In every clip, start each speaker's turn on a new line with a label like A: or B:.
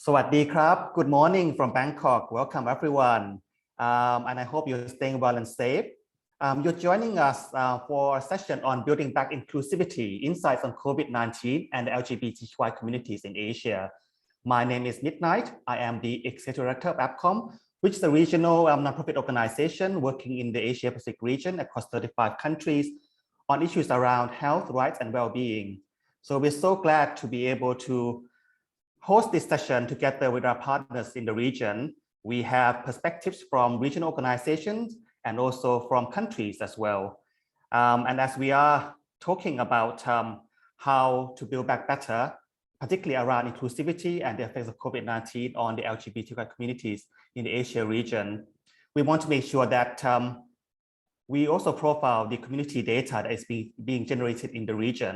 A: สวัสดีครับ Good morning from Bangkok. Welcome everyone. And I hope you're staying well and safe. You're joining us for a session on building back inclusivity, insights on COVID-19 and the LGBTQI communities in Asia. My name is Midnight. I am the Executive Director of APCOM, which is a regional nonprofit organization working in the Asia Pacific region across 35 countries on issues around health, rights, and well-being. So we're so glad to be able to host this session together with our partners in the region. We have perspectives from regional organizations and also from countries as well. And as we are talking about how to build back better, particularly around inclusivity and the effects of COVID-19 on the LGBTQI communities in the Asia region, we want to make sure that we also profile the community data that is being generated in the region.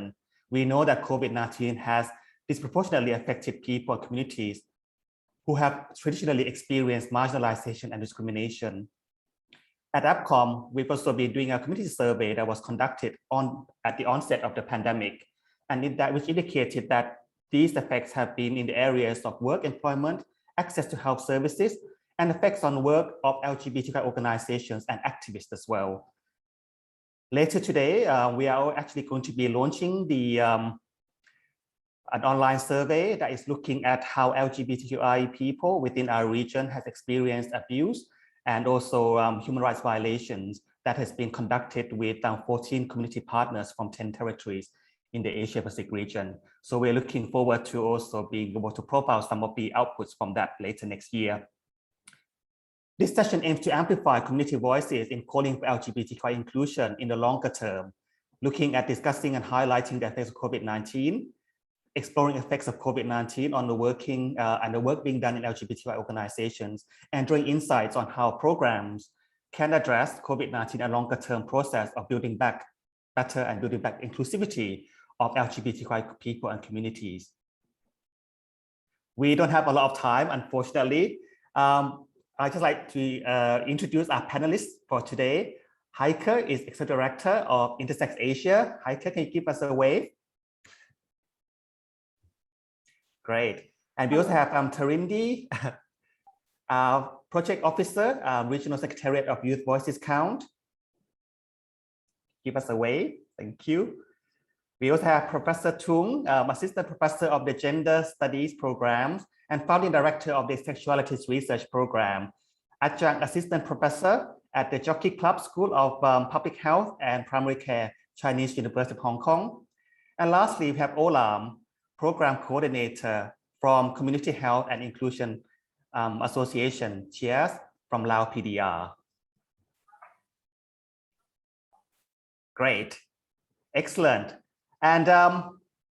A: We know that COVID-19 has disproportionately affected people and communities who have traditionally experienced marginalization and discrimination. At APCOM, we've also been doing a community survey that was conducted at the onset of the pandemic, and which indicated that these effects have been in the areas of work, employment, access to health services, and effects on work of LGBTQI organizations and activists as well. Later today, we are actually going to be launching an online survey that is looking at how LGBTQI people within our region has experienced abuse and also human rights violations that has been conducted with 14 community partners from 10 territories in the Asia Pacific region. So we're looking forward to also being able to profile some of the outputs from that later next year. This session aims to amplify community voices in calling for LGBTQI inclusion in the longer term, looking at discussing and highlighting the effects of COVID-19, exploring effects of COVID-19 on the work being done in LGBTQI organizations, and drawing insights on how programs can address COVID-19 and longer-term process of building back better and building back inclusivity of LGBTQI people and communities. We don't have a lot of time, unfortunately. I'd just like to introduce our panelists for today. Heike is Executive Director of Intersex Asia. Heike, can you give us a wave? Great. And we also have Tarindi, Project Officer, Regional Secretariat of Youth Voices Count. Give us a wave. Thank you. We also have Professor Tung, Assistant Professor of the Gender Studies Programs and Founding Director of the Sexualities Research Program, Adjunct Assistant Professor at the Jockey Club School of Public Health and Primary Care, Chinese University of Hong Kong. And lastly, we have Olam, Program Coordinator from Community Health and Inclusion Association, Cheers, from Lao PDR. Great, excellent. And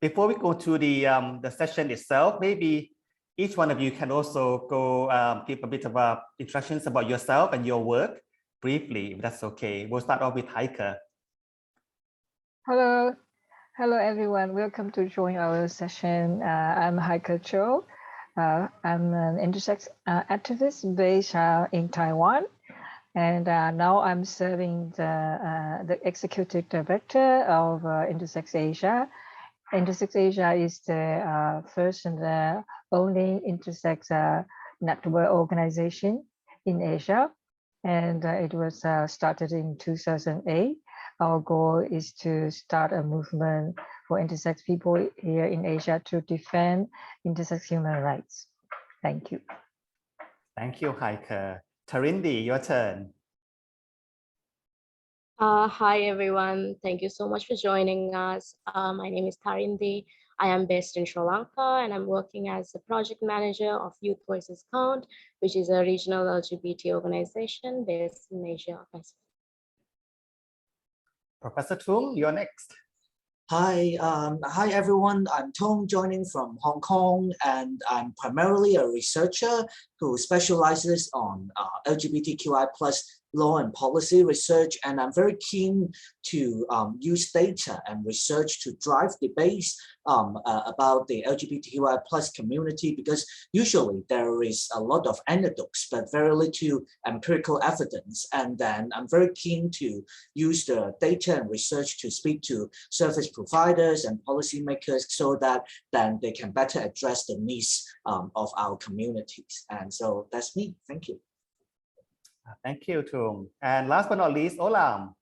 A: before we go to the session itself, maybe each one of you can also go give a bit of introductions about yourself and your work briefly, if that's okay. We'll start off with Heike.
B: Hello. Hello, everyone. Welcome to join our session. I'm Heike Cho. I'm an intersex activist based in Taiwan. And now I'm serving the Executive Director of Intersex Asia. Intersex Asia is the first and the only intersex network organization in Asia. And it was started in 2008. Our goal is to start a movement for intersex people here in Asia to defend intersex human rights. Thank you.
A: Thank you, Heike. Tarindi, your turn.
C: Hi, everyone. Thank you so much for joining us. My name is Tarindi. I am based in Sri Lanka, and I'm working as a project manager of Youth Voices Count, which is a regional LGBT organization based in Asia Pacific.
A: Professor Tung, you're next.
D: Hi, hi everyone. I'm Tong, joining from Hong Kong, and I'm primarily a researcher who specializes on LGBTQI+ law and policy research, and I'm very keen to use data and research to drive debates about the LGBTQI+ community, because usually there is a lot of anecdotes but very little empirical evidence. And then I'm very keen to use the data and research to speak to service providers and policymakers so that then they can better address the needs of our communities. And so that's me. Thank you.
A: Thank you, Tung. And last but not least, Olam.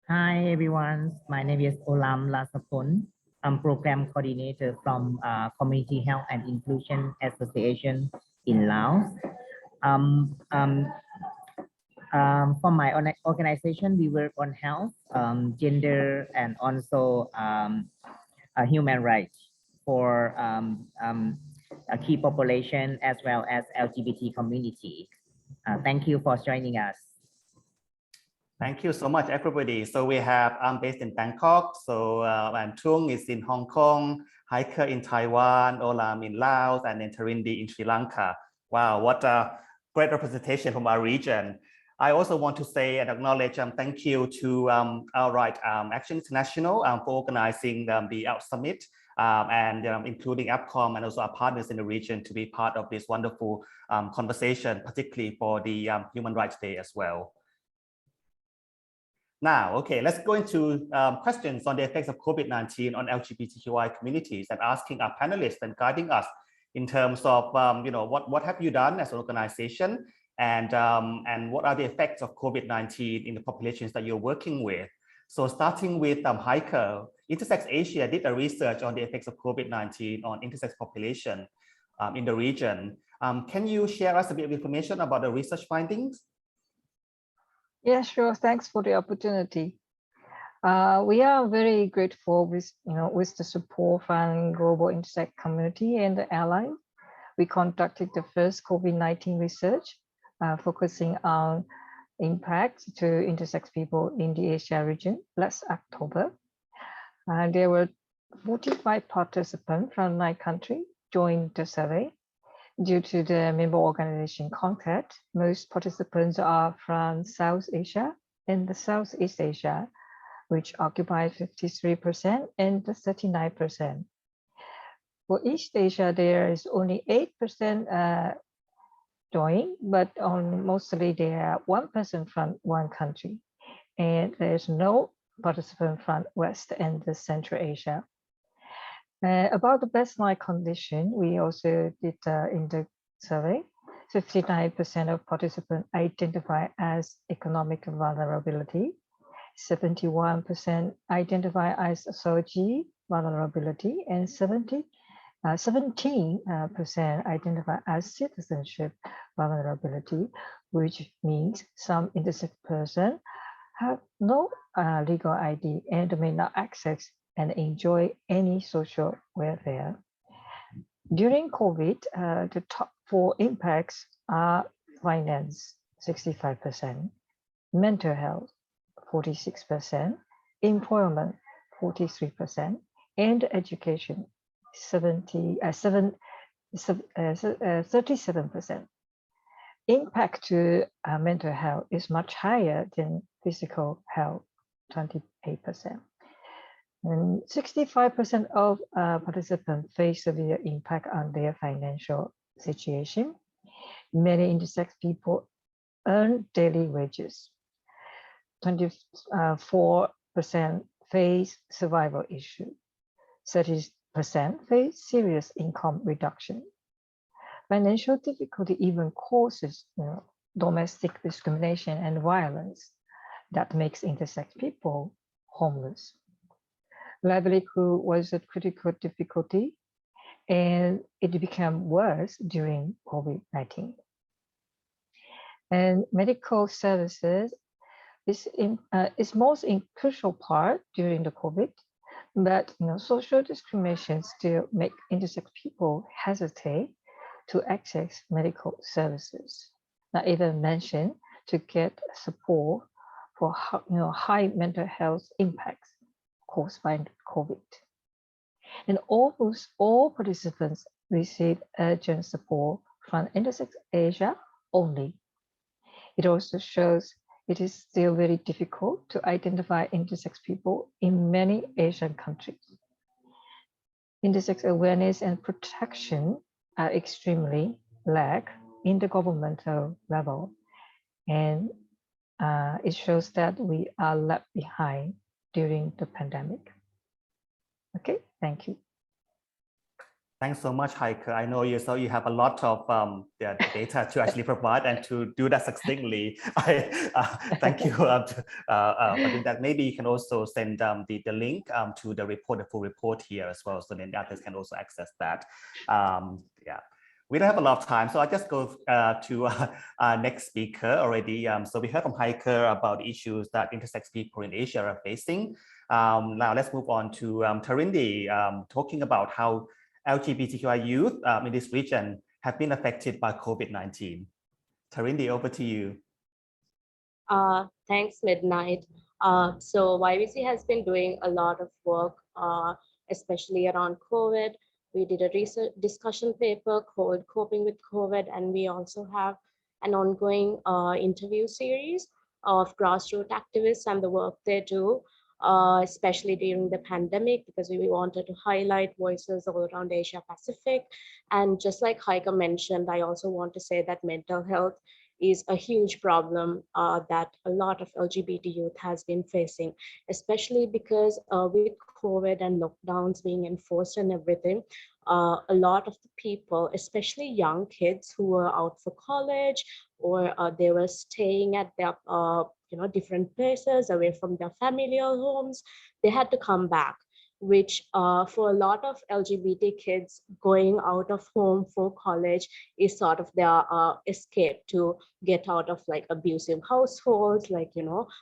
E: Hi everyone, my name is Olam Lasapon. I'm program coordinator from Community Health and Inclusion Association in Laos. For my organization, we work on health, gender, and also human rights for a key population as well as LGBT community. Thank you for joining us.
A: Thank you so much, everybody. So we have, I'm based in Bangkok. So and Tung is in Hong Kong, Heike in Taiwan, Olam in Laos, and then Tarindi in Sri Lanka. Wow, what a great representation from our region. I also want to say and acknowledge thank you to our Action International for organizing the Out Summit and including APCOM and also our partners in the region to be part of this wonderful conversation, particularly for the Human Rights Day as well. Now, okay, let's go into questions on the effects of COVID-19 on LGBTQI communities and asking our panelists and guiding us in terms of, what have you done as an organization and what are the effects of COVID-19 in the populations that you're working with? So starting with Heike, Intersex Asia did a research on the effects of COVID-19 on intersex population in the region. Can you share us a bit of information about the research findings?
B: Yeah, sure. Thanks for the opportunity. We are very grateful with the support from global intersex community and the allies. We conducted the first COVID-19 research focusing on impact to intersex people in the Asia region last October. There were 45 participants from 9 countries joined the survey. Due to the member organization contact, most participants are from South Asia and the Southeast Asia, which occupy 53% and 39%. For East Asia, there is only 8% join, but mostly there are 1% from one country, and there's no participant from West and the Central Asia. About the baseline condition, we also did in the survey, 59% of participants identify as economic vulnerability, 71% identify as SOG vulnerability, and 17% identify as citizenship vulnerability, which means some intersex persons have no legal ID and may not access and enjoy any social welfare. During COVID, the top 4 impacts are finance, 65%, mental health, 46%, employment, 43%, and education, 37%. Impact to mental health is much higher than physical health, 28%. And 65% of participants face severe impact on their financial situation. Many intersex people earn daily wages. 24% face survival issue. 30% face serious income reduction. Financial difficulty even causes domestic discrimination and violence that makes intersex people homeless. Livelihood was a critical difficulty, and it became worse during COVID-19. And medical services is most crucial part during the COVID, but social discrimination still make intersex people hesitate to access medical services. Not even mention to get support for high mental health impacts caused by COVID. And almost all participants receive urgent support from Intersex Asia only. it also shows it is still very difficult to identify intersex people in many Asian countries. Intersex awareness and protection are extremely lack in the governmental level, and it shows that we are left behind during the pandemic. Okay, thank you.
A: Thanks so much, Heike. I know you have a lot of data to actually provide and to do that succinctly. Thank you for doing that. Maybe you can also send the link to the report, the full report here as well, so then others can also access that. Yeah, we don't have a lot of time, so I'll just go to our next speaker already. So we heard from Heike about the issues that intersex people in Asia are facing. Now let's move on to Tarindi, talking about how LGBTQI youth in this region have been affected by COVID-19. Tarindi, over to you.
C: Thanks, Midnight. So YVC has been doing a lot of work, especially around COVID. We did a research discussion paper called Coping with COVID, and we also have an ongoing interview series of grassroots activists and the work they do. Especially during the pandemic, because we wanted to highlight voices all around Asia Pacific. And just like Heike mentioned, I also want to say that mental health is a huge problem that a lot of LGBT youth has been facing, especially because with COVID and lockdowns being enforced and everything, a lot of the people, especially young kids who were out for college or they were staying at their different places away from their familial homes, they had to come back, which for a lot of LGBT kids, going out of home for college is sort of their escape to get out of like abusive households, like,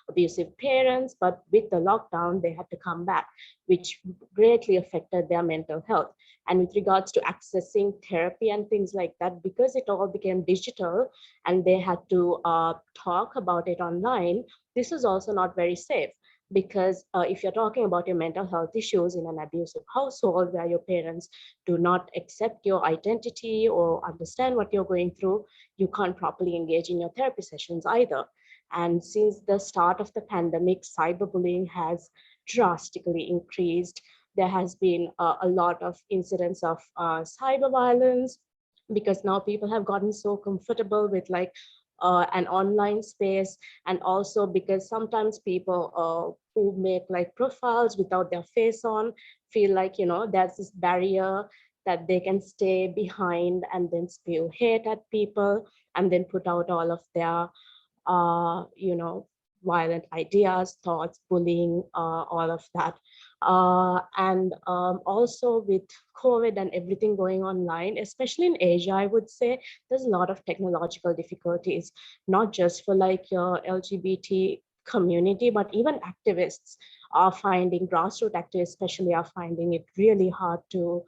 C: abusive parents. But with the lockdown, they had to come back, which greatly affected their mental health. And with regards to accessing therapy and things like that, because it all became digital and they had to talk about it online, this is also not very safe. Because if you're talking about your mental health issues in an abusive household where your parents do not accept your identity or understand what you're going through, you can't properly engage in your therapy sessions either. And since the start of the pandemic, cyberbullying has drastically increased. There has been a lot of incidents of cyber violence, because now people have gotten so comfortable with like an online space, and also because sometimes people who make like profiles without their face on feel like, there's this barrier that they can stay behind and then spew hate at people and then put out all of their violent ideas, thoughts, bullying, all of that. And also with COVID and everything going online, especially in Asia, I would say there's a lot of technological difficulties, not just for like your LGBT community, but even activists are finding, grassroots activists especially, are finding it really hard to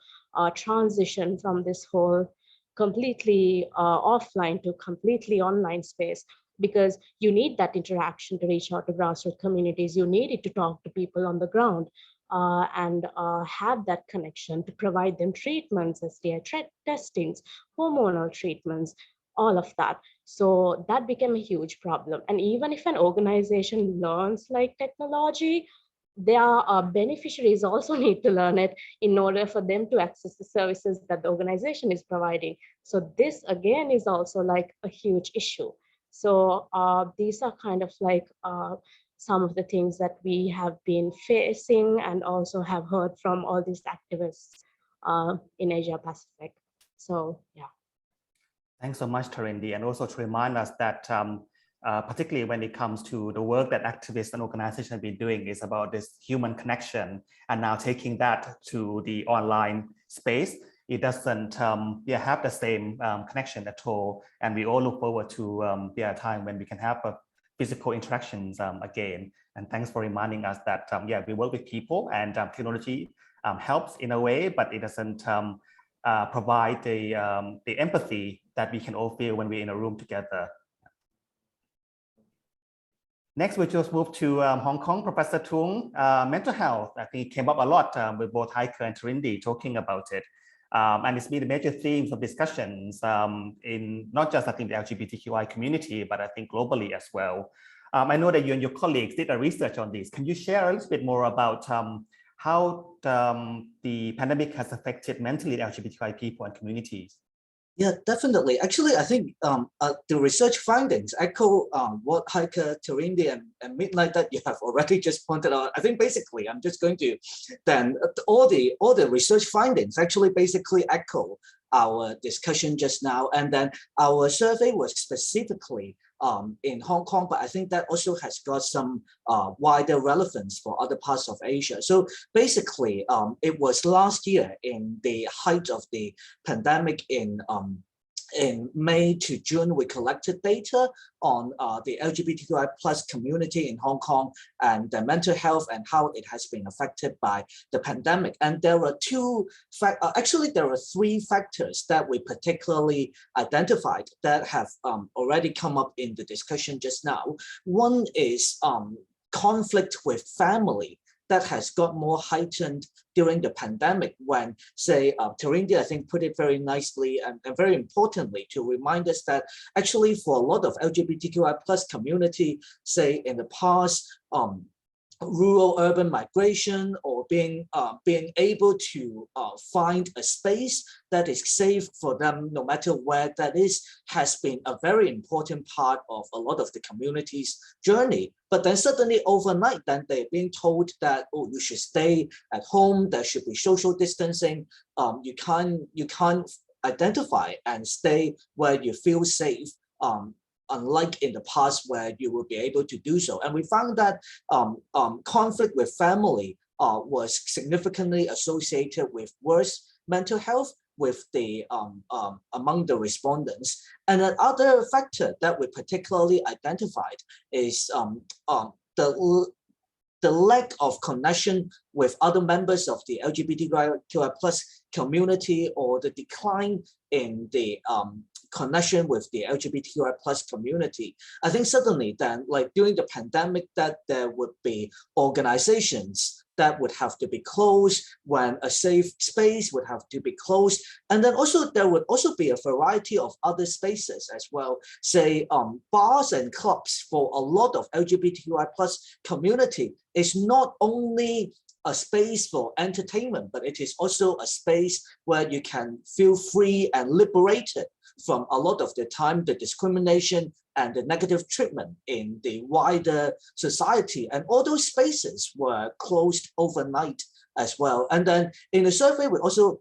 C: transition from this whole completely offline to completely online space, because you need that interaction to reach out to grassroots communities. You need it to talk to people on the ground and have that connection to provide them treatments, STI testings, hormonal treatments, all of that. So that became a huge problem. And even if an organization learns like technology, their beneficiaries also need to learn it in order for them to access the services that the organization is providing. So this again is also like a huge issue. So these are kind of like some of the things that we have been facing and also have heard from all these activists in Asia Pacific. So yeah.
A: Thanks so much, Tarindi, and also to remind us that particularly when it comes to the work that activists and organizations have been doing is about this human connection, and now taking that to the online space, it doesn't have the same connection at all. And we all look forward to a time when we can have physical interactions again. And thanks for reminding us that we work with people, and technology helps in a way, but it doesn't provide the empathy that we can all feel when we're in a room together. Next, we just move to Hong Kong. Professor Tung, mental health, I think it came up a lot with both Heike and Tarindi talking about it. And it's been a major theme of discussions in not just, I think, the LGBTQI community, but I think globally as well. I know that you and your colleagues did a research on this. Can you share a little bit more about how the pandemic has affected mentally the LGBTQI people and communities?
D: Yeah, definitely. Actually, I think the research findings echo what Heike, Terindi, and Midnight that you have already just pointed out. I think basically, I'm just going to then all the research findings actually basically echo our discussion just now, and then our survey was specifically in Hong Kong, but I think that also has got some wider relevance for other parts of Asia. So basically, it was last year in the height of the pandemic in May to June, we collected data on the LGBTQI plus community in Hong Kong and the mental health and how it has been affected by the pandemic. And there are actually there are three factors that we particularly identified that have already come up in the discussion just now. One is conflict with family that has got more heightened during the pandemic when, say, Terindi, I think, put it very nicely and very importantly to remind us that actually for a lot of LGBTQI plus community, say in the past, rural-urban migration or being able to find a space that is safe for them, no matter where that is, has been a very important part of a lot of the community's journey. But then suddenly overnight, then they're being told that, oh, you should stay at home, there should be social distancing, you can't identify and stay where you feel safe. Unlike in the past where you will be able to do so. And we found that conflict with family was significantly associated with worse mental health with the among the respondents. And another factor that we particularly identified is the lack of connection with other members of the LGBTQI plus community or the decline in the connection with the LGBTQI plus community. I think suddenly then, like during the pandemic, that there would be organizations that would have to be closed, when a safe space would have to be closed. And then also there would also be a variety of other spaces as well, say bars and clubs for a lot of LGBTQI plus community is not only a space for entertainment, but it is also a space where you can feel free and liberated from a lot of the time the discrimination and the negative treatment in the wider society. And all those spaces were closed overnight as well. And then in the survey, we also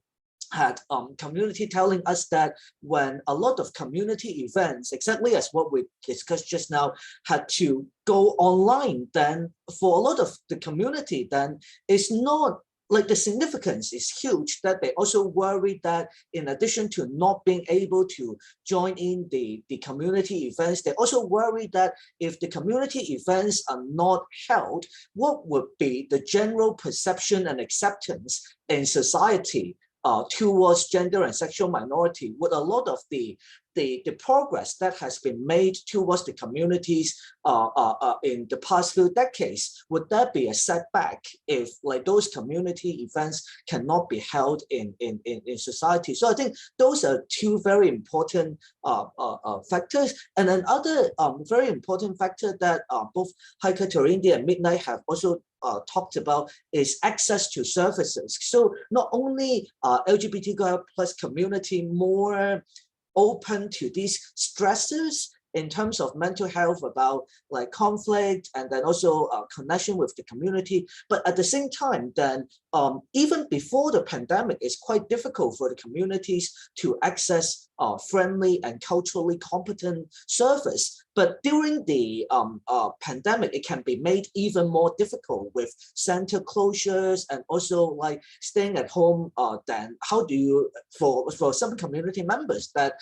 D: had community telling us that when a lot of community events, exactly as what we discussed just now, had to go online, then for a lot of the community, then it's not like the significance is huge, that they also worry that in addition to not being able to join in the community events, they also worry that if the community events are not held, what would be the general perception and acceptance in society towards gender and sexual minority? Would a lot of the progress that has been made towards the communities in the past few decades, would that be a setback if like those community events cannot be held in society? So I think those are two very important factors. And another very important factor that both Heike, Terindi, and Midnight have also talked about is access to services. So not only LGBTQI plus community more open to these stresses in terms of mental health about like conflict and then also connection with the community, but at the same time then even before the pandemic, it's quite difficult for the communities to access friendly and culturally competent service. But during the pandemic, it can be made even more difficult with center closures and also like staying at home. Then how do you, for some community members, that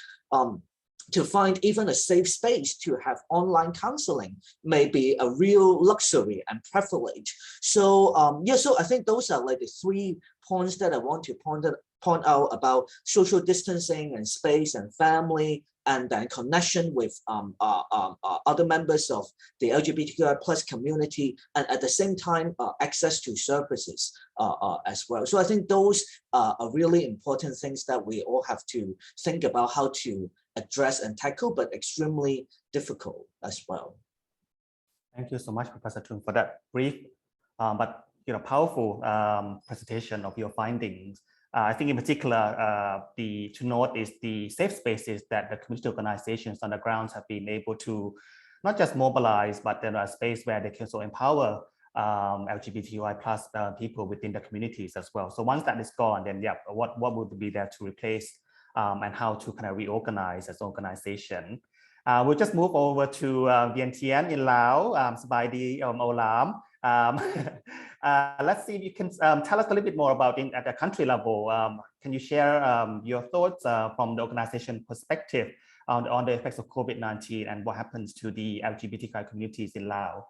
D: to find even a safe space to have online counseling may be a real luxury and privilege. So yeah, so I think those are like the 3 points that I want to point out about social distancing and space and family, and then connection with other members of the LGBTQI plus community, and at the same time access to services as well. So I think those are really important things that we all have to think about how to address and tackle, but extremely difficult as well.
A: Thank you so much, Professor Tung, for that brief but powerful presentation of your findings. I think in particular, to note is the safe spaces that the community organizations on the grounds have been able to not just mobilize, but there are a space where they can also empower LGBTQI plus people within the communities as well. So once that is gone, then yeah, what would be there to replace and how to kind of reorganize as an organization. We'll just move over to Vientiane in Laos, Sabadi Olam. Let's see if you can tell us a little bit more about at the country level. Can you share your thoughts from the organization perspective on the effects of COVID-19 and what happens to the LGBTQI communities in Laos?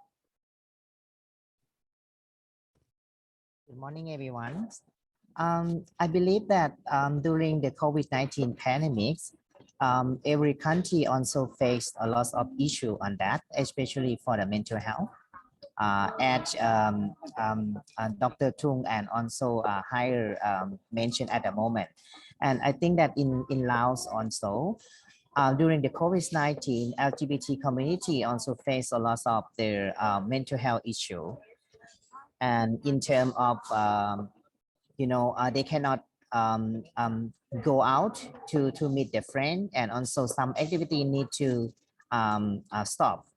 E: Good morning, everyone. I believe that during the COVID-19 pandemic, every country also faced a lot of issue on that, especially for the mental health. As Dr. Tung and also higher mentioned at the moment. And I think that in Laos also, during the COVID-19, LGBT community also face a lot of their mental health issue. And in terms of, they cannot go out to meet their friend, and also some activity need to stop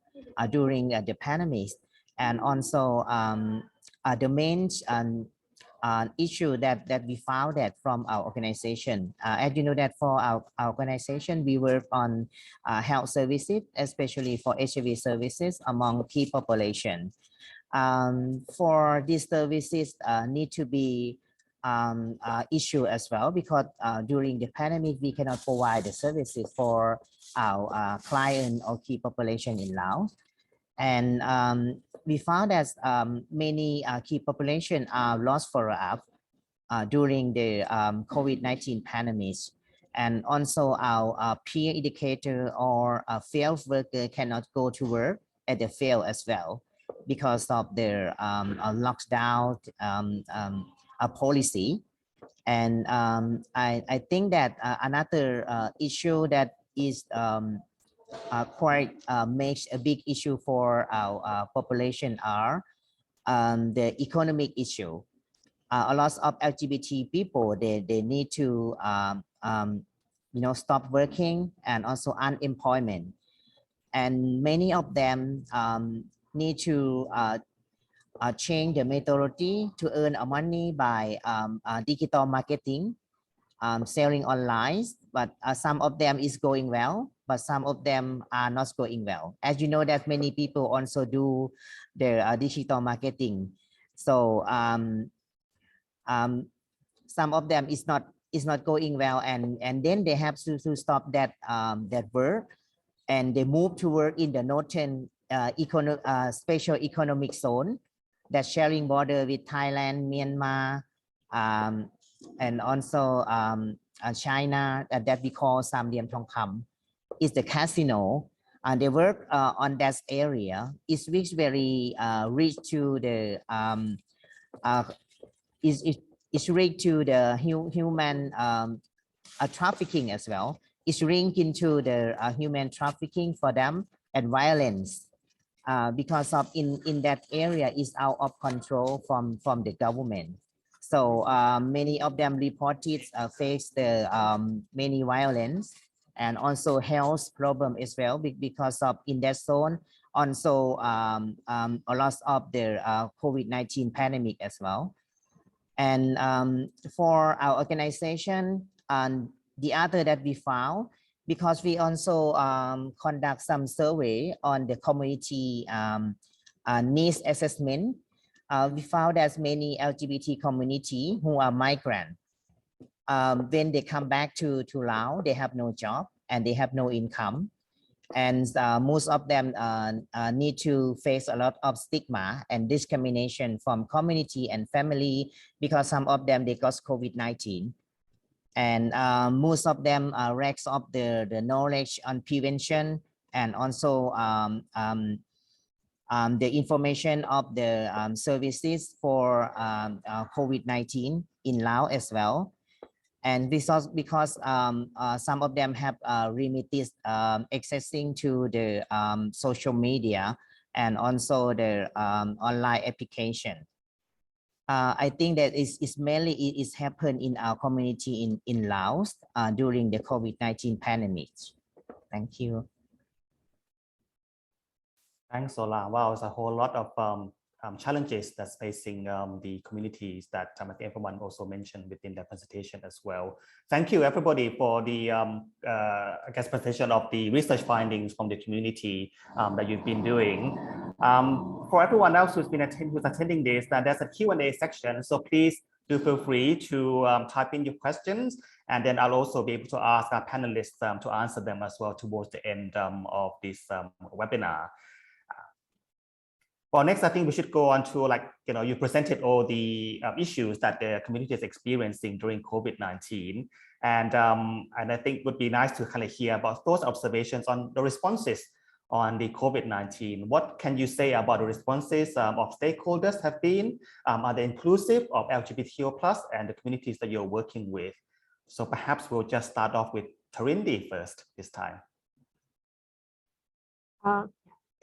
E: during the pandemic. And also the main issue that we found that from our organization, as you know that for our organization, we work on health services, especially for HIV services among key population. For these services need to be issue as well, because during the pandemic, we cannot provide the services for our client or key population in Laos. And we found that many key population are lost for us during the COVID-19 pandemic. And also our peer educator or field worker cannot go to work at the field as well because of their lockdown policy. And I think that another issue that is quite makes a big issue for our population are the economic issue. A lot of LGBT people, they need to stop working, and also unemployment. And many of them need to change the methodology to earn money by digital marketing, selling online, but some of them is going well, but some of them are not going well. As you know that many people also do their digital marketing. So some of them is not going well, and then they have to stop that work, and they move to work in the northern special economic zone that sharing border with Thailand, Myanmar, and also China, that we call Sam Diem Thong Kham, is the casino. And they work on that area. It's very rich to the it's linked to the human trafficking as well. It's linked into the human trafficking for them, and violence because of in that area is out of control from the government. So many of them reported face the many violence and also health problem as well, because of in that zone also a lot of the COVID-19 pandemic as well. And for our organization, the other that we found, because we also conduct some survey on the community needs assessment, we found that many LGBT community who are migrant, when they come back to Laos, they have no job and they have no income. And most of them need to face a lot of stigma and discrimination from community and family, because some of them, they got COVID-19. And most of them racks up the knowledge on prevention and also the information of the services for COVID-19 in Laos as well. And this was because some of them have limited accessing to the social media and also the online application. I think that is mainly it is happened in our community in Laos during the COVID-19 pandemic. Thank you.
A: Thanks, Sola. Wow, it's a whole lot of challenges that's facing the communities that I think everyone also mentioned within their presentation as well. Thank you, everybody, for the I guess presentation of the research findings from the community that you've been doing. For everyone else who's attending this, there's a Q&A section, so please do feel free to type in your questions, and then I'll also be able to ask our panelists to answer them as well towards the end of this webinar. Well, next, I think we should go on to, like, you presented all the issues that the community is experiencing during COVID-19. And I think it would be nice to kind of hear about those observations on the responses on the COVID-19. What can you say about the responses of stakeholders have been? Are they inclusive of LGBTQ+ and the communities that you're working with? So perhaps we'll just start off with Tarindi first this time.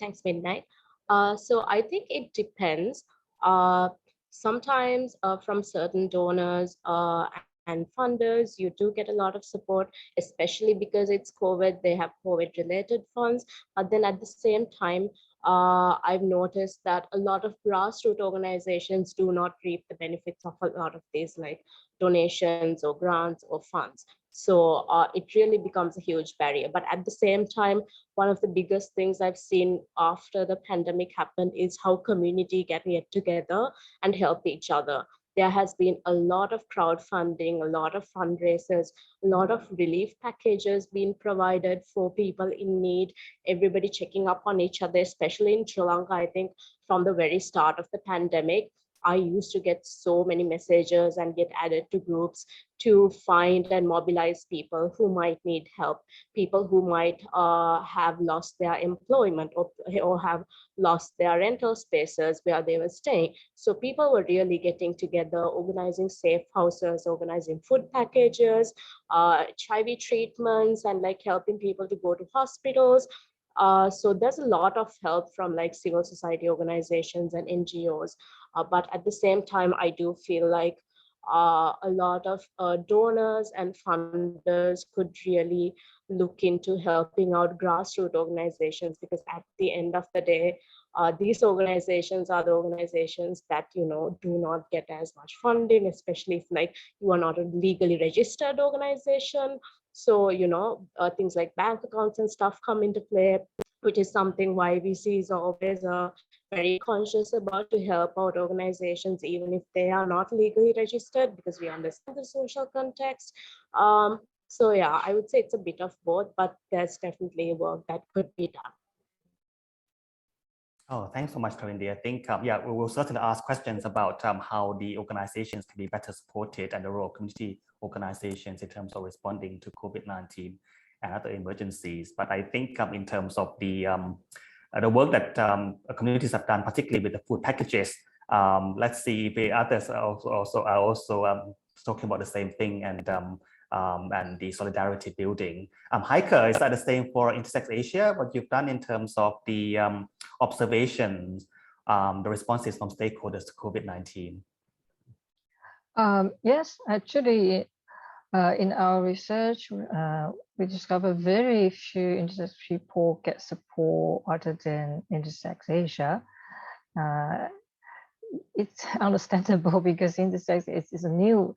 C: Thanks, Midnight. So I think it depends. Sometimes from certain donors and funders, you do get a lot of support, especially because it's COVID, they have COVID-related funds. But then at the same time, I've noticed that a lot of grassroots organizations do not reap the benefits of a lot of these, like donations or grants or funds. So it really becomes a huge barrier. But at the same time, one of the biggest things I've seen after the pandemic happened is how community get together and help each other. There has been a lot of crowdfunding, a lot of fundraisers, a lot of relief packages being provided for people in need, everybody checking up on each other, especially in Sri Lanka. I think from the very start of the pandemic, I used to get so many messages and get added to groups to find and mobilize people who might need help, people who might have lost their employment or have lost their rental spaces where they were staying. So people were really getting together, organizing safe houses, organizing food packages, HIV treatments, and like helping people to go to hospitals. So there's a lot of help from like civil society organizations and NGOs. But at the same time, I do feel like a lot of donors and funders could really look into helping out grassroots organizations, because at the end of the day, these organizations are the organizations that, do not get as much funding, especially if like you are not a legally registered organization. So, things like bank accounts and stuff come into play, which is something YVC is always very conscious about, to help out organizations, even if they are not legally registered, because we understand the social context. So yeah, I would say it's a bit of both, but there's definitely work that could be done.
A: Oh, thanks so much, Tarindi. I think, yeah, we will certainly ask questions about how the organizations can be better supported and the role of community organizations in terms of responding to COVID-19 and other emergencies. But I think in terms of the work that communities have done, particularly with the food packages, let's see if the others are also talking about the same thing, and the solidarity building. Heike, is that the same for Intersex Asia? What you've done in terms of the observations, the responses from stakeholders to COVID-19?
B: Yes, actually, in our research, we discovered very few intersex people get support other than Intersex Asia. It's understandable because intersex is a new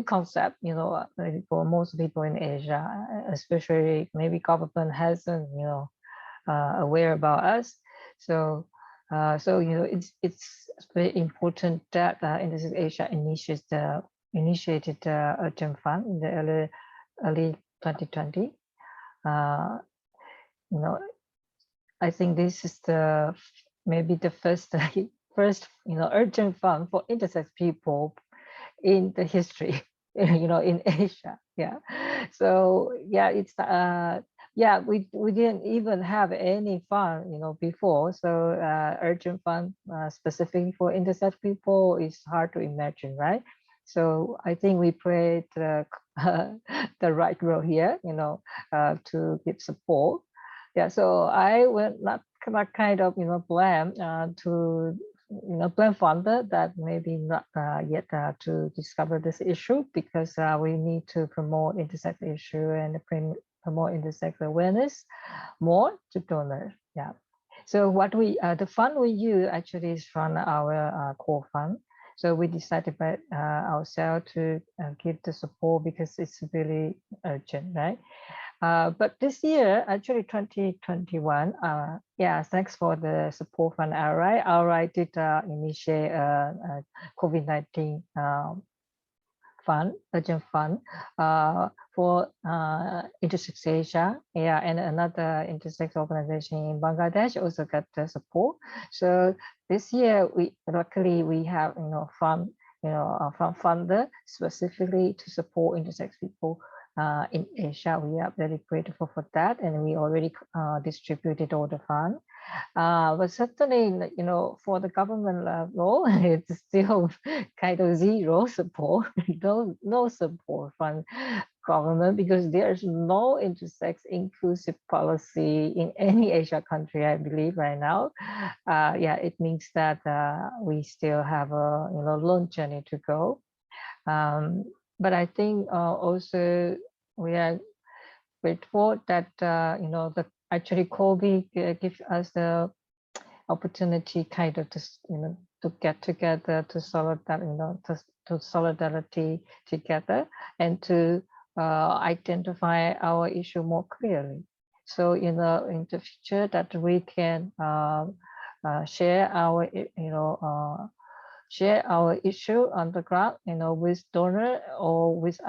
B: concept, for most people in Asia, especially maybe government hasn't, aware about us. So, it's very important that Intersex Asia initiated the urgent fund in the early 2020. I think this is maybe the first urgent fund for intersex people in the history. in Asia. Yeah. So yeah, it's yeah, we didn't even have any fund, before. So urgent fund specifically for intersex people is hard to imagine, right? So I think we played the right role here, to give support. Yeah. So I will not kind of blame to blame funder that maybe not yet to discover this issue, because we need to promote intersex issue and promote intersex awareness more to donors. Yeah. So what the fund we use actually is from our core fund. So we decided by ourselves to give the support because it's really urgent, right? But this year, actually 2021, yeah, thanks for the support from RI. RI did initiate a COVID-19 fund, urgent fund for intersex Asia, yeah, and another intersex organization in Bangladesh also got the support. So this year, luckily we have fund, from funder specifically to support intersex people in Asia. We are very grateful for that, and we already distributed all the fund. But certainly, for the government level, it's still kind of zero support, no support from government, because there's no intersex inclusive policy in any Asia country, I believe, right now. Yeah, it means that we still have a long journey to go. But I think also we are grateful that actually COVID gives us the opportunity kind of to get together, to solidarity together, and to identify our issue more clearly. So in the future that we can share our share our issue on the ground, with donor or with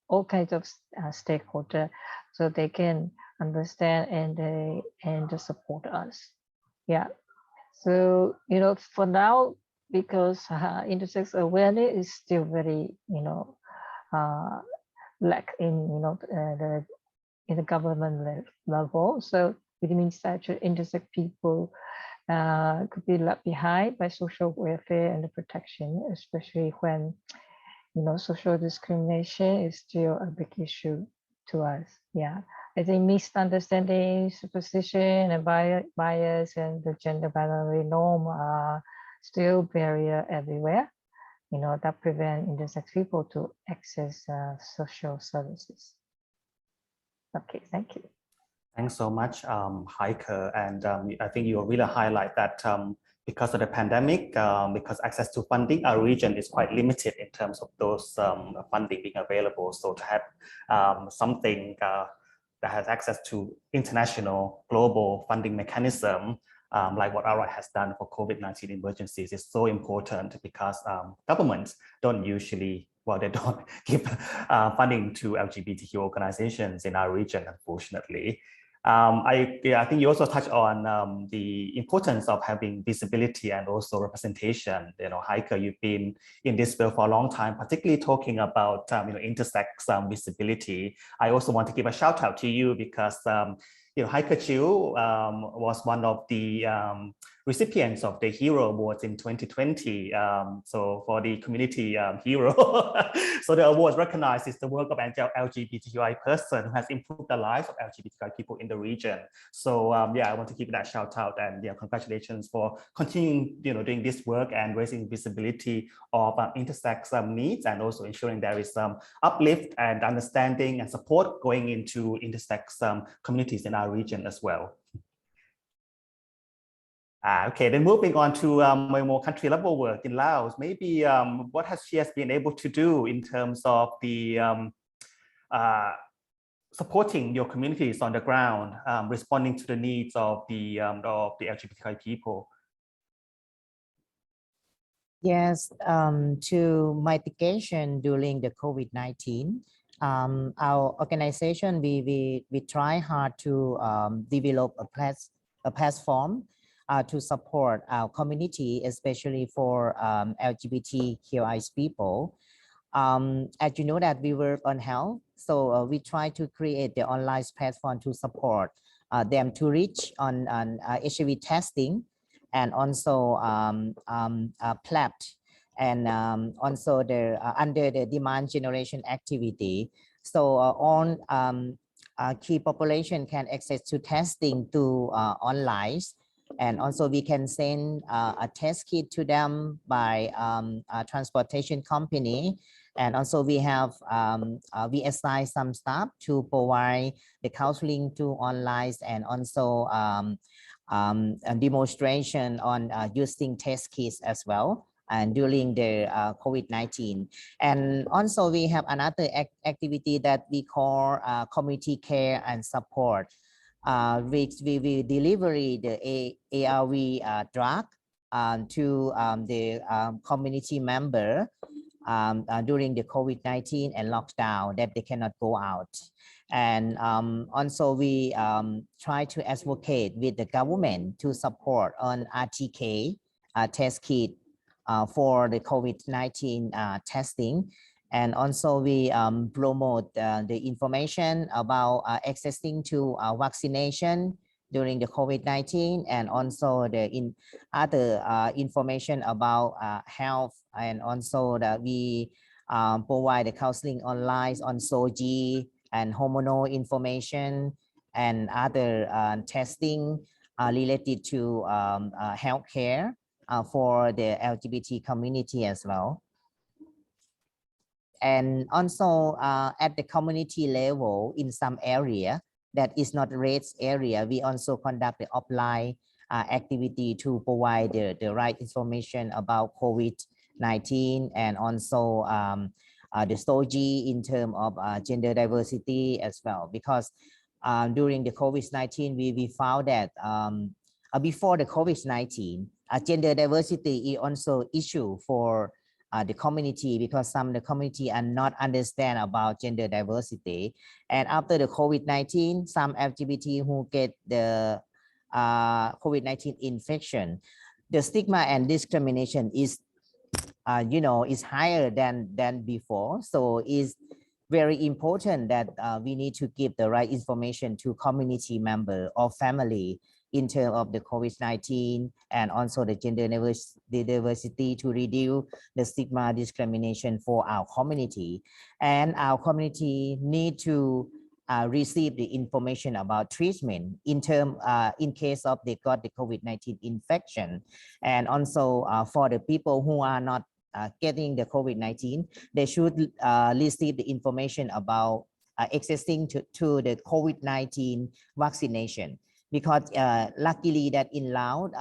B: all kinds of stakeholder, so they can understand and support us. Yeah. So for now, because intersex awareness is still very lack in the government level. So it means that intersex people could be left behind by social welfare and protection, especially when social discrimination is still a big issue to us. Yeah, I think misunderstanding, superstition, and bias, and the gender binary norm are still barrier everywhere, that prevent intersex people to access social services. Okay, thank you.
A: Thanks so much, Heike. And I think you really highlight that because of the pandemic, because access to funding, our region is quite limited in terms of those funding being available. So to have something that has access to international global funding mechanism, like what RI has done for COVID-19 emergencies, is so important, because governments don't usually, well, they don't give funding to LGBTQ organizations in our region, unfortunately. I think you also touched on the importance of having visibility and also representation. Heike, you've been in this field for a long time, particularly talking about intersex visibility. I also want to give a shout out to you because Heike Chiu was one of the recipients of the Hero Awards in 2020. So for the community hero, so the award recognizes the work of an LGBTQI person who has improved the lives of LGBTQI people in the region. So yeah, I want to give that shout out, and congratulations for continuing doing this work and raising visibility of intersex needs, and also ensuring there is some uplift and understanding and support going into intersex communities in our region as well. Okay, then moving on to more country level work in Laos, maybe what has she been able to do in terms of the supporting your communities on the ground, responding to the needs of the LGBTQI people?
E: Yes, to mitigation during the COVID-19, our organization, we try hard to develop a platform to support our community, especially for LGBTQI people. As you know that we work on health, so we try to create the online platform to support them to reach on HIV testing, and also PLAP, and also the under the demand generation activity. So all key population can access to testing through online, and also we can send a test kit to them by a transportation company. And also we have we assign some staff to provide the counseling to online, and also a demonstration on using test kits as well, and during the COVID-19. And also we have another activity that we call community care and support, which we will deliver the ARV drug to the community member during the COVID-19 and lockdown, that they cannot go out. And also we try to advocate with the government to support on RTK test kit for the COVID-19 testing. And also we promote the information about accessing to vaccination during the COVID-19, and also the other information about health, and also that we provide the counseling online on SOGI and hormonal information and other testing related to healthcare for the LGBT community as well. And also at the community level, in some area that is not race area, we also conduct the offline activity to provide the right information about COVID-19, and also the SOGI in terms of gender diversity as well. Because during the COVID-19, we found that before the COVID-19, gender diversity is also issue for the community, because some of the community are not understand about gender diversity. And after the COVID-19, some LGBT who get the COVID-19 infection, the stigma and discrimination is is higher than before. So it's very important that we need to give the right information to community member or family in terms of the COVID-19, and also the gender diversity, to reduce the stigma discrimination for our community. And our community need to receive the information about treatment in case of they got the COVID-19 infection. And also for the people who are not getting the COVID-19, they should receive the information about accessing to the COVID-19 vaccination. Because luckily that in Laos,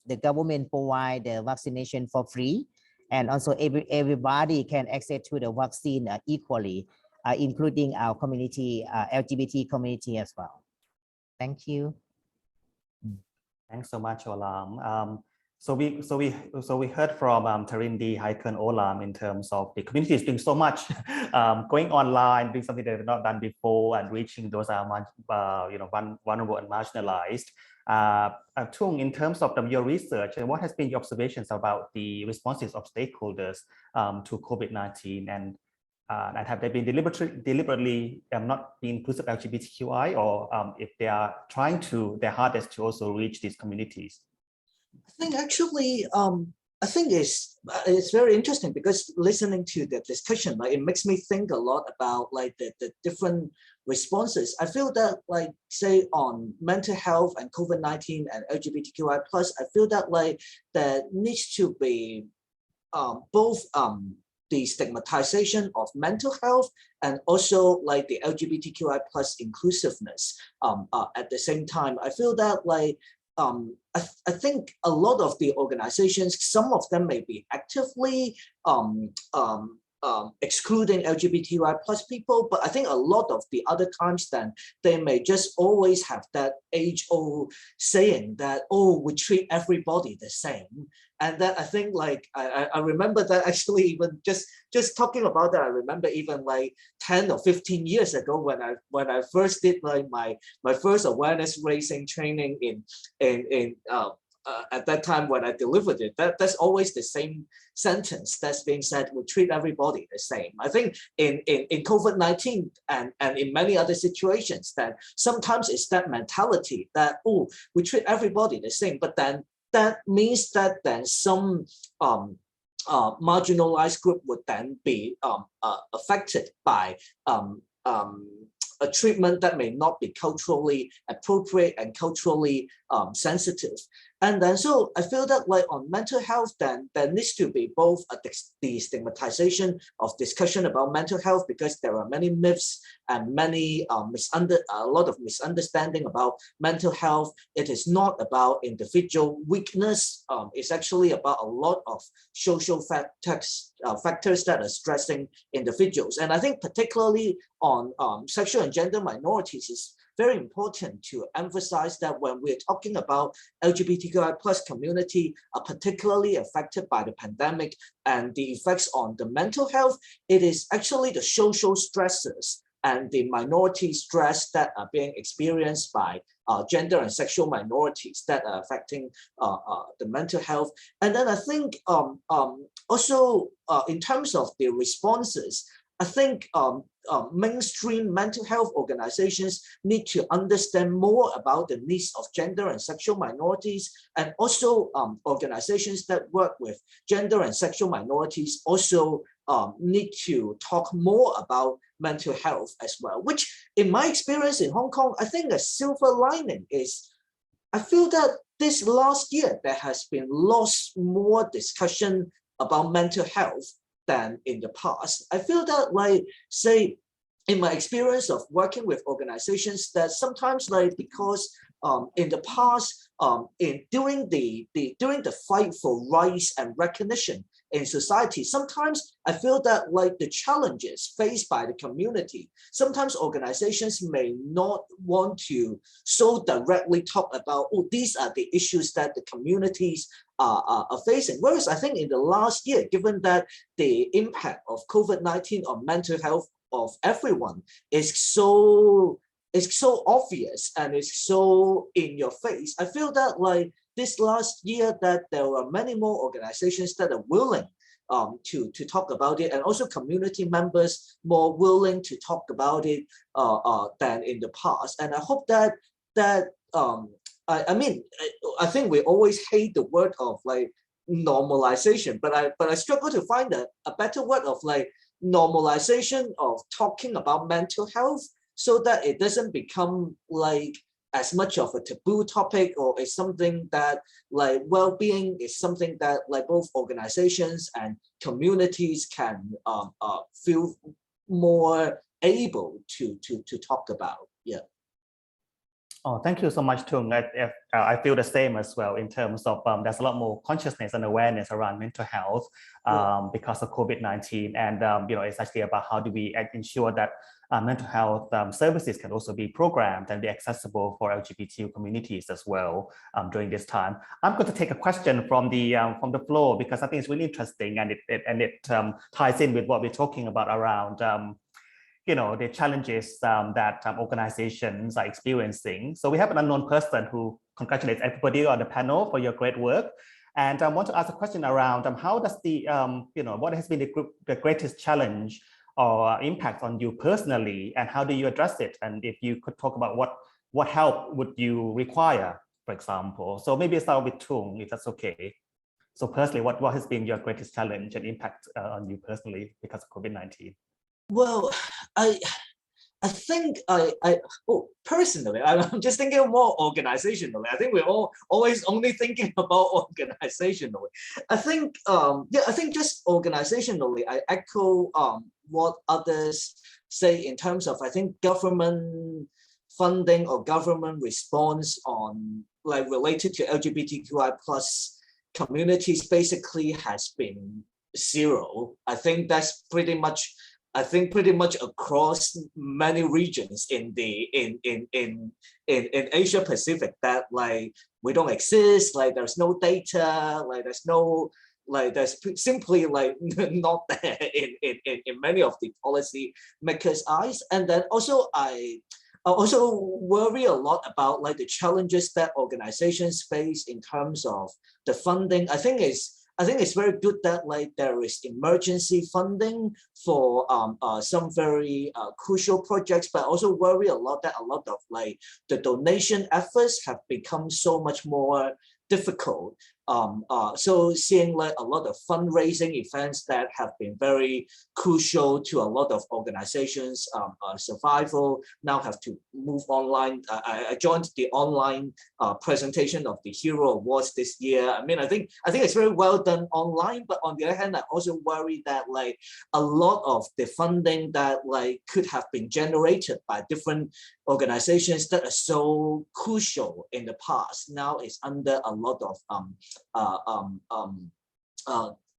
E: the government provide the vaccination for free, and also everybody can access to the vaccine equally, including our community, LGBT community as well. Thank you.
A: Thanks so much, Olam. So we heard from Tarindi, Heike, and Olam in terms of the community is doing so much, going online, doing something they have not done before, and reaching those vulnerable and marginalized. Tung, in terms of your research, what has been your observations about the responses of stakeholders to COVID-19, and have they been deliberately not being inclusive LGBTQI, or if they are trying their hardest to also reach these communities?
D: I think actually, I think it's very interesting, because listening to the discussion, like, it makes me think a lot about like the different responses. I feel that, like, say on mental health and COVID-19 and LGBTQI+, I feel that like there needs to be both the stigmatization of mental health and also like the LGBTQI+ inclusiveness at the same time. I feel that like I think a lot of the organizations, some of them may be actively excluding LGBTQI+ people, but I think a lot of the other times then they may just always have that age-old saying that, oh, we treat everybody the same. And that I think, like, I remember that actually, even just talking about that, I remember even like 10 or 15 years ago when I first did like my first awareness raising training in at that time when I delivered it, that's always the same sentence that's being said. We treat everybody the same. I think in COVID-19 and in many other situations, that sometimes it's that mentality that, oh, we treat everybody the same, but then that means that then some marginalized group would then be affected by a treatment that may not be culturally appropriate and culturally sensitive. And then so I feel that like on mental health, then there needs to be both a destigmatization of discussion about mental health, because there are many myths and many a lot of misunderstanding about mental health. It is not about individual weakness. It's actually about a lot of social factors that are stressing individuals. And I think particularly on sexual and gender minorities, is very important to emphasize that when we're talking about LGBTQI+ community are particularly affected by the pandemic and the effects on the mental health, it is actually the social stressors and the minority stress that are being experienced by gender and sexual minorities that are affecting the mental health. And then I think also in terms of the responses, I think mainstream mental health organizations need to understand more about the needs of gender and sexual minorities, and also organizations that work with gender and sexual minorities also need to talk more about mental health as well, which in my experience in Hong Kong, I think a silver lining is I feel that this last year there has been lots more discussion about mental health than in the past. I feel that, like, say, in my experience of working with organizations, that sometimes, like, because in the past, during the fight for rights and recognition in society, sometimes I feel that, like, the challenges faced by the community, sometimes organizations may not want to so directly talk about, oh, these are the issues that the communities are facing. Whereas I think in the last year, given that the impact of COVID-19 on mental health of everyone is so obvious and it's so in your face, I feel that, like, this last year that there were many more organizations that are willing to talk about it, and also community members more willing to talk about it than in the past. And I hope that I mean, I think we always hate the word of, like, normalization, but I struggle to find a better word of, like, normalization of talking about mental health, so that it doesn't become, like, as much of a taboo topic, or is something that, like, well-being is something that, like, both organizations and communities can feel more able to talk about. Yeah.
A: Oh, thank you so much, Tung. I feel the same as well, in terms of there's a lot more consciousness and awareness around mental health because of COVID-19. And, you know, it's actually about how do we ensure that mental health services can also be programmed and be accessible for LGBTQ communities as well during this time. I'm going to take a question from the floor, because I think it's really interesting, and it ties in with what we're talking about around you know, the challenges that organizations are experiencing. So we have an unknown person who congratulates everybody on the panel for your great work. And I want to ask a question around how does the, you know, what has been the greatest challenge or impact on you personally, and how do you address it? And if you could talk about what help would you require, for example. So maybe start with Tung, if that's okay. So personally, what has been your greatest challenge and impact on you personally because of COVID-19?
D: Well, I think personally, I'm just thinking more organizationally. I think we're all always only thinking about organizationally. I think yeah, I think just organizationally, I echo what others say in terms of, I think, government funding or government response on, like, related to LGBTQI+ communities basically has been zero. I think that's pretty much across many regions in Asia Pacific, that, like, we don't exist, like, there's no data, like, there's simply, like, not there in many of the policy makers' eyes. And then also I also worry a lot about like the challenges that organizations face in terms of the funding. I think it's very good that like there is emergency funding for some very crucial projects, but also worry a lot that a lot of like the donation efforts have become so much more difficult. So seeing like a lot of fundraising events that have been very crucial to a lot of organizations' survival now have to move online. I joined the online presentation of the Hero Awards this year. I mean, I think it's very well done online, but on the other hand, I also worry that like a lot of the funding that like could have been generated by different organizations that are so crucial in the past now is under a lot of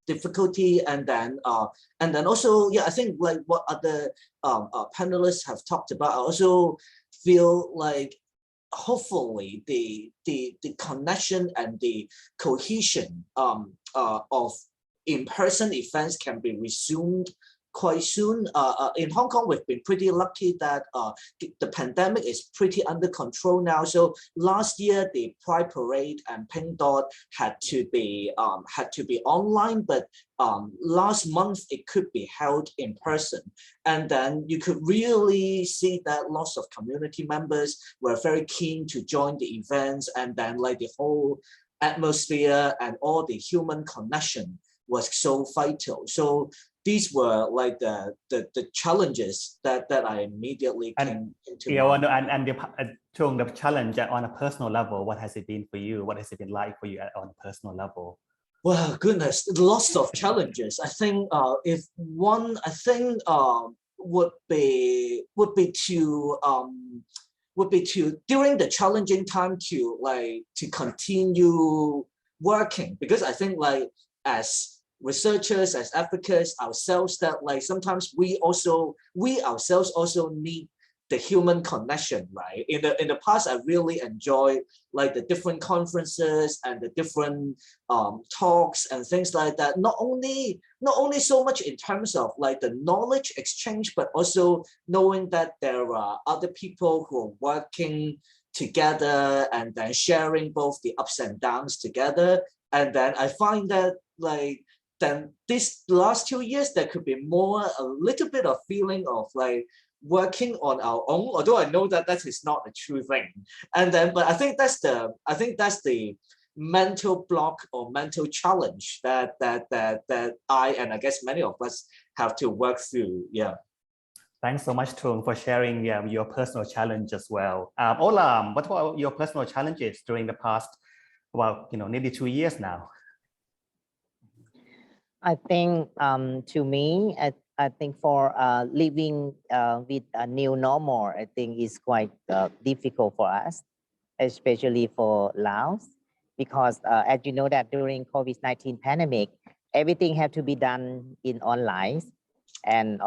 D: difficulty. And then also, yeah, I think like what other panelists have talked about, I also feel like hopefully the connection and the cohesion of in-person events can be resumed quite soon. In Hong Kong, we've been pretty lucky that the pandemic is pretty under control now. So last year, the Pride Parade and Pink Dot had to be online, but last month it could be held in person. And then you could really see that lots of community members were very keen to join the events, and then like the whole atmosphere and all the human connection was so vital. So these were like the challenges that I immediately came into.
A: Yeah, and the challenge on a personal level, what has it been for you? What has it been like for you on a personal level?
D: Well, goodness, lots of challenges. I think if one, I think would be to during the challenging time to continue working, because I think like as researchers, as advocates ourselves, that like sometimes we ourselves also need the human connection, right? In the past, I really enjoy like the different conferences and the different talks and things like that. Not only so much in terms of like the knowledge exchange, but also knowing that there are other people who are working together and then sharing both the ups and downs together. And then I find that like then this last 2 years, there could be a little bit of feeling of like working on our own, although I know that that is not a true thing. And then, but I think that's the mental block or mental challenge that I, and I guess many of us, have to work through. Yeah.
A: Thanks so much, Tung, for sharing your personal challenge as well. Olam, what were your personal challenges during the past, well, nearly 2 years now?
E: I think to me, I think for living with a new normal, I think is quite difficult for us, especially for Laos, because as you know that during COVID-19 pandemic, everything had to be done in online. And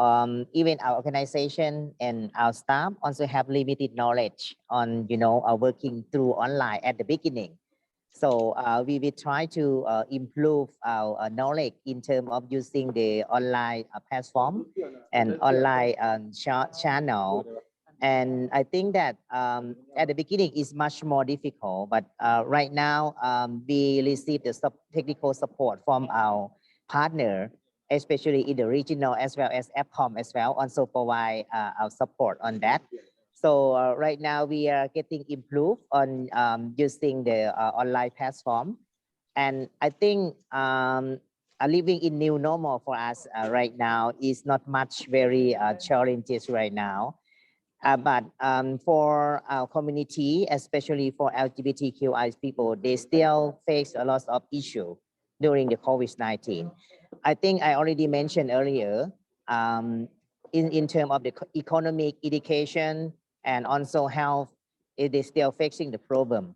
E: even our organization and our staff also have limited knowledge on, working through online at the beginning. So we will try to improve our knowledge in terms of using the online platform and online channel. And I think that at the beginning is much more difficult, but right now we receive the technical support from our partner, especially in the regional as well as APCOM as well, also provide our support on that. So right now we are getting improved on using the online platform. And I think living in new normal for us right now is not much very challenges right now. But for our community, especially for LGBTQI people, they still face a lot of issues during the COVID-19. I think I already mentioned earlier, in terms of the economic, education, and also health, it is still facing the problem.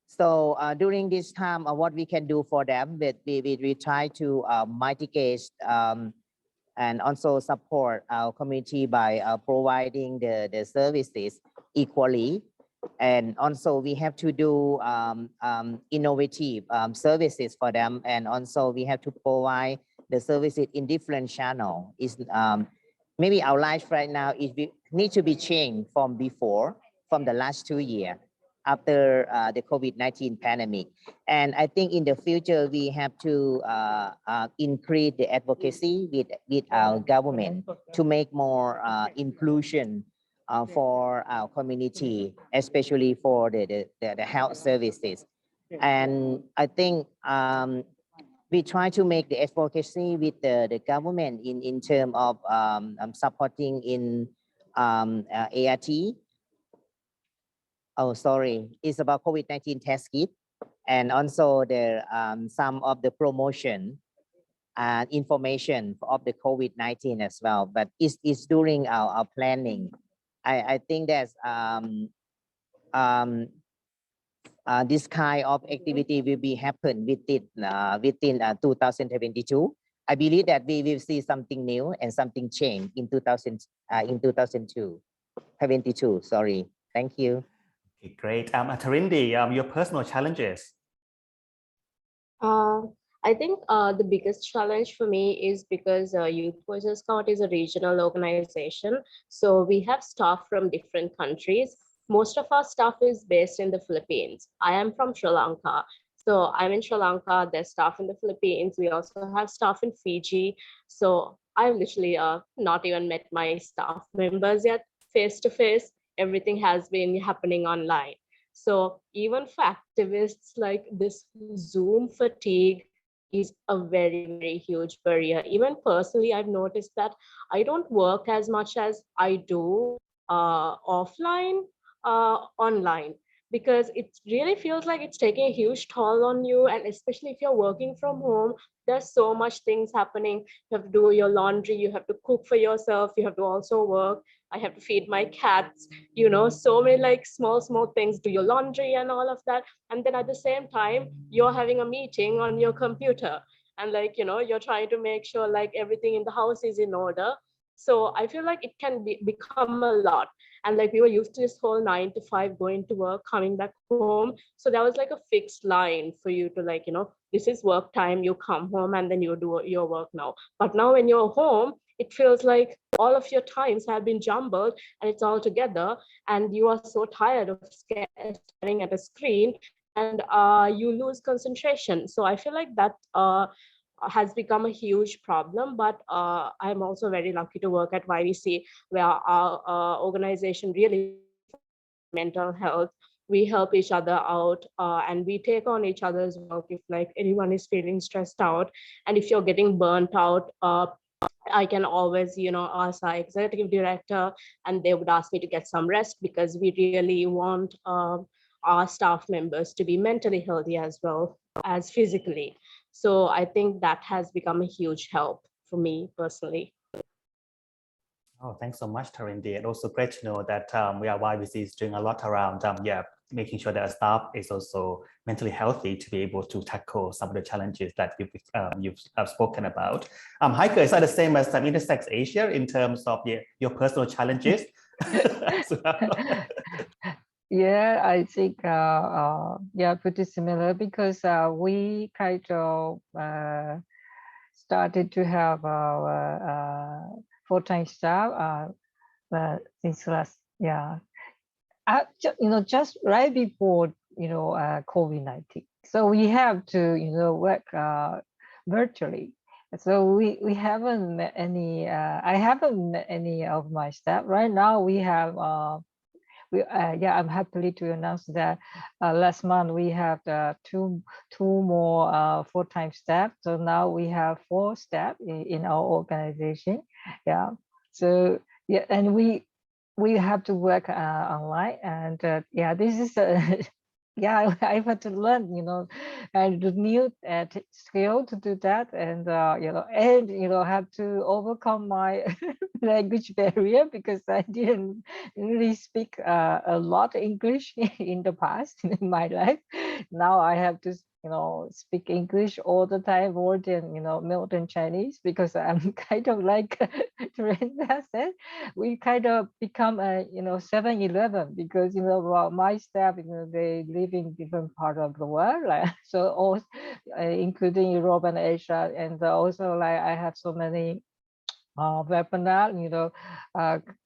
E: So during this time, what we can do for them, we try to mitigate and also support our community by providing the services equally. And also we have to do innovative services for them. And also we have to provide the services in different channels. maybe our life right now is need to be changed from before, from the last 2 years after the COVID-19 pandemic. And I think in the future, we have to increase the advocacy with our government to make more inclusion for our community, especially for the health services. And I think we try to make the advocacy with the government in terms of supporting in ART. Oh, sorry, it's about COVID-19 test kit, and also the some of the promotion and information of the COVID-19 as well. But it's during our planning. I think that's this kind of activity will be happen within 2022. I believe that we will see something new and something change in 2022. Sorry, thank you.
A: Okay, great. Tarindi, your personal challenges.
C: I think the biggest challenge for me is because Youth Voices Scout is a regional organization. So we have staff from different countries. Most of our staff is based in the Philippines. I am from Sri Lanka. So I'm in Sri Lanka, there's staff in the Philippines. We also have staff in Fiji. So I've literally not even met my staff members yet face to face. Everything has been happening online. So even for activists, like this Zoom fatigue is a very, very huge barrier. Even personally, I've noticed that I don't work as much as I do offline, online, because it really feels like it's taking a huge toll on you. And especially if you're working from home, there's so much things happening. You have to do your laundry, you have to cook for yourself, you have to also work. I have to feed my cats, you know, so many like small things, do your laundry and all of that. And then at the same time, you're having a meeting on your computer, and like, you know, you're trying to make sure like everything in the house is in order. So I feel like it can become a lot. And like we were used to this whole 9 to 5 going to work, coming back home. So that was like a fixed line for you to like, you know, this is work time, you come home and then you do your work now. But now when you're home, it feels like all of your times have been jumbled and it's all together, and you are so tired of staring at a screen, and you lose concentration. So I feel like that has become a huge problem. But I'm also very lucky to work at YVC, where our organization really mental health. We help each other out, and we take on each other's work if like anyone is feeling stressed out. And if you're getting burnt out, I can always, you know, ask our executive director, and they would ask me to get some rest, because we really want our staff members to be mentally healthy as well as physically. So I think that has become a huge help for me personally.
A: Oh, thanks so much, Tarindi. And also great to know that YVC is doing a lot around making sure that our staff is also mentally healthy to be able to tackle some of the challenges that you've spoken about. Heike, is that the same as Intersex Asia in terms of your personal challenges?
B: Yeah, I think yeah, pretty similar, because we kind of started to have our full-time staff since last, yeah, you know, just right before, you know, COVID-19. So we have to, you know, work virtually. So we haven't met any, I haven't met any of my staff. Right now we have, yeah, I'm happy to announce that last month we have two more full-time staff. So now we have 4 staff in our organization. Yeah. So yeah, and we have to work online, and yeah, this is yeah, I had to learn, you know, and the new skill to do that, and you know, have to overcome my language barrier, because I didn't really speak a lot English in the past in my life. Now I have to, you know, speak English all the time, more than, you know, more than Chinese, because I'm kind of like Teresa said, we kind of become a, you know, 7-Eleven, because, you know, well, my staff, you know, they live in different part of the world, like, so all including Europe and Asia, and also like I have so many webinar,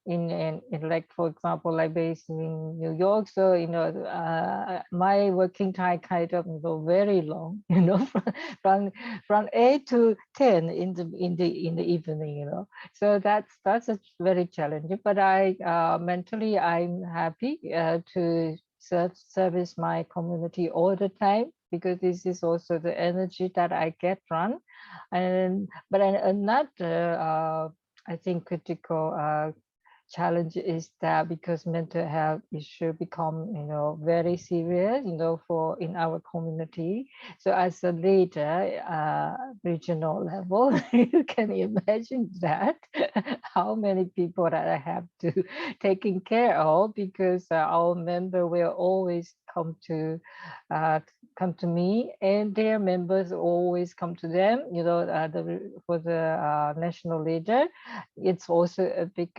B: in like, for example, like based in New York. So, my working time kind of very long, from 8 to 10 in the evening, So that's a very challenging, but mentally I'm happy to service my community all the time, because this is also the energy that I get from. But another I think critical challenge is that because mental health issue become very serious for in our community. So as a leader, regional level, you can imagine that how many people that I have to taking care of, because our member will always come to me, and their members always come to them. For the national leader, it's also a big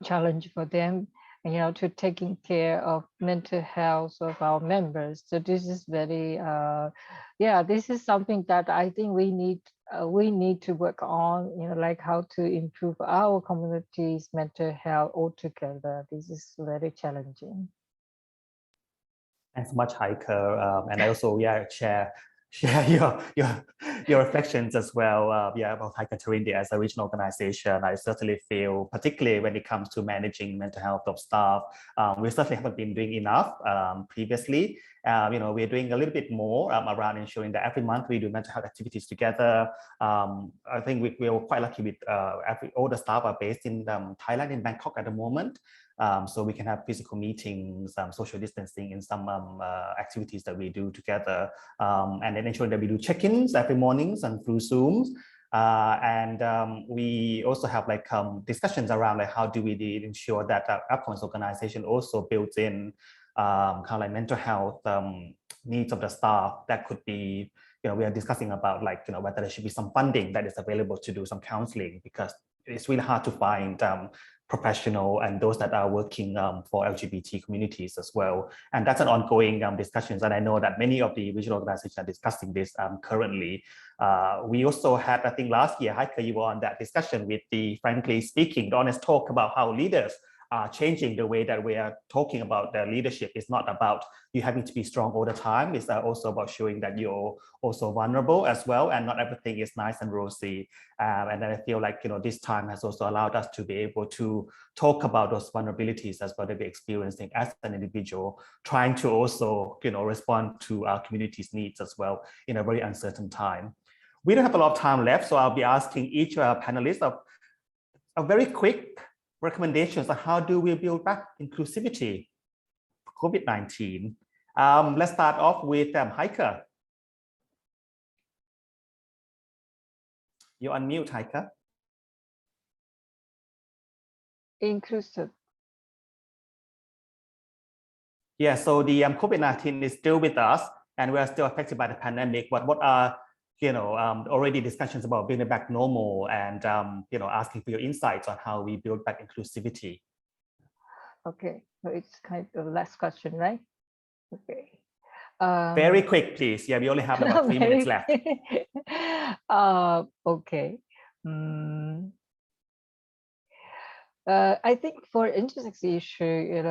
B: challenge for them, to taking care of mental health of our members. So this is very, this is something that I think we need to work on, like how to improve our community's mental health altogether. This is very challenging.
A: Thanks so much, Heike. And I also share your reflections as well. About Heike Tarindi as a regional organization. I certainly feel, particularly when it comes to managing mental health of staff, we certainly haven't been doing enough previously. We're doing a little bit more around ensuring that every month we do mental health activities together. I think we're quite lucky with all the staff are based in Thailand, in Bangkok at the moment. So we can have physical meetings, social distancing in some activities that we do together, and then ensuring that we do check-ins every mornings and through Zooms. We also have discussions around how do we ensure that APCOM's organization also builds in mental health needs of the staff. That could be, we are discussing about whether there should be some funding that is available to do some counseling, because it's really hard to find professional and those that are working for LGBT communities as well. And that's an ongoing discussions. And I know that many of the regional organizations are discussing this currently. We also had, I think last year, Heike, you were on that discussion with the Frankly Speaking, the honest talk about how leaders are changing the way that we are talking about their leadership. It's not about you having to be strong all the time. It's also about showing that you're also vulnerable as well, and not everything is nice and rosy. And then I feel like this time has also allowed us to be able to talk about those vulnerabilities as well that we're experiencing as an individual, trying to also respond to our community's needs as well in a very uncertain time. We don't have a lot of time left, so I'll be asking each panelist a very quick recommendations on how do we build back inclusivity for COVID-19. Let's start off with Heike. You're on mute, Heike.
B: Inclusive.
A: Yeah, so the COVID-19 is still with us, and we are still affected by the pandemic. But what are already discussions about building back normal, and asking for your insights on how we build back inclusivity?
B: Okay, so it's kind of the last question, right? Okay.
A: Very quick, please. Yeah, we only have about 3 minutes left.
B: Okay. I think for intersex issue,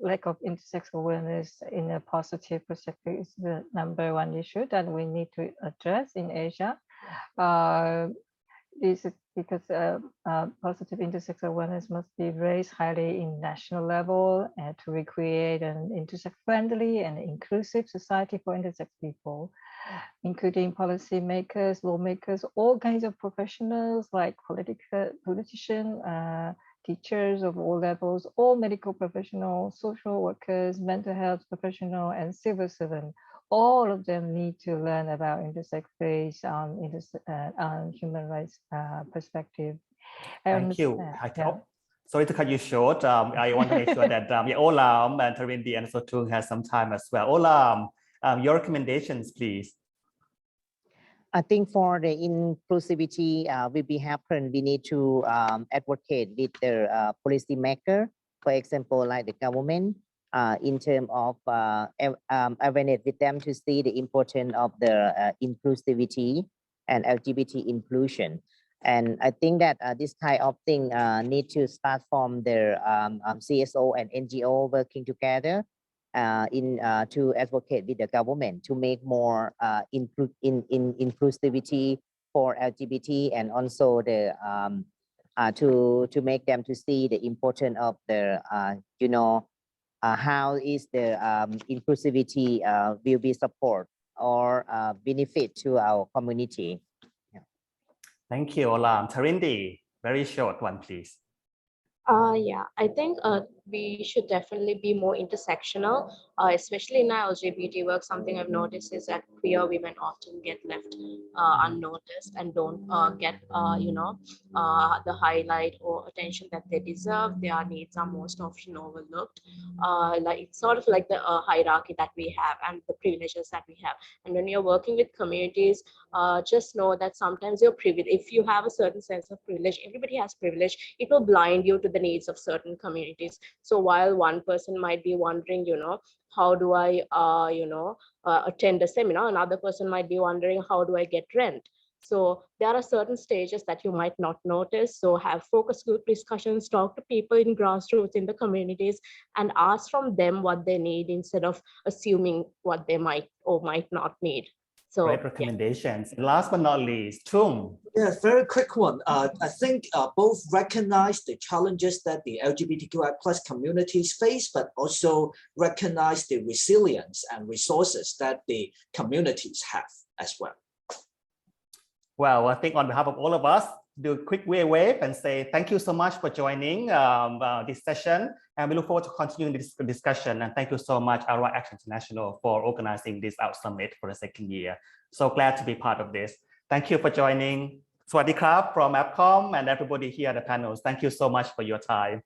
B: lack of intersex awareness in a positive perspective is the #1 issue that we need to address in Asia. This is because positive intersex awareness must be raised highly in national level to recreate an intersex-friendly and inclusive society for intersex people, including policymakers, lawmakers, all kinds of professionals like politicians, teachers of all levels, all medical professionals, social workers, mental health professionals, and civil servants. All of them need to learn about intersex based on human rights perspective.
A: Thank you, Heike. Yeah. Sorry to cut you short. I want to make sure that Olam and Tarindi and Sotung has some time as well. Olam, your recommendations, please.
E: I think for the inclusivity will be happen, we need to advocate with the policymaker, for example, like the government, in terms of awareness with them to see the importance of the inclusivity and LGBT inclusion. And I think that this kind of thing need to start from their CSO and NGO working together to advocate with the government to make more inclusivity for LGBT, and also the to make them to see the importance of the how is the inclusivity will be support or benefit to our community.
A: Thank you, Olam. Tarindi, very short one, please.
C: Yeah, I think we should definitely be more intersectional, especially in our LGBT work. Something I've noticed is that queer women often get left unnoticed and don't get, the highlight or attention that they deserve. Their needs are most often overlooked. Like it's sort of like the hierarchy that we have and the privileges that we have. And when you're working with communities, just know that sometimes you're privileged. If you have a certain sense of privilege, everybody has privilege, it will blind you to the needs of certain communities. So while one person might be wondering, how do I, attend a seminar, another person might be wondering, how do I get rent? So there are certain stages that you might not notice. So have focus group discussions, talk to people in grassroots in the communities, and ask from them what they need instead of assuming what they might or might not need. So
A: great recommendations. Yeah. Last but not least, Trung.
D: Yeah, very quick one. I think both recognize the challenges that the LGBTQI+ communities face, but also recognize the resilience and resources that the communities have as well.
A: Well, I think on behalf of all of us, do a quick wave and say thank you so much for joining this session, and we look forward to continuing this discussion. And thank you so much, Our Right Action International, for organizing this Out Summit for the second year. So glad to be part of this. Thank you for joining. Swadee krab from APCOM and everybody here at the panels. Thank you so much for your time.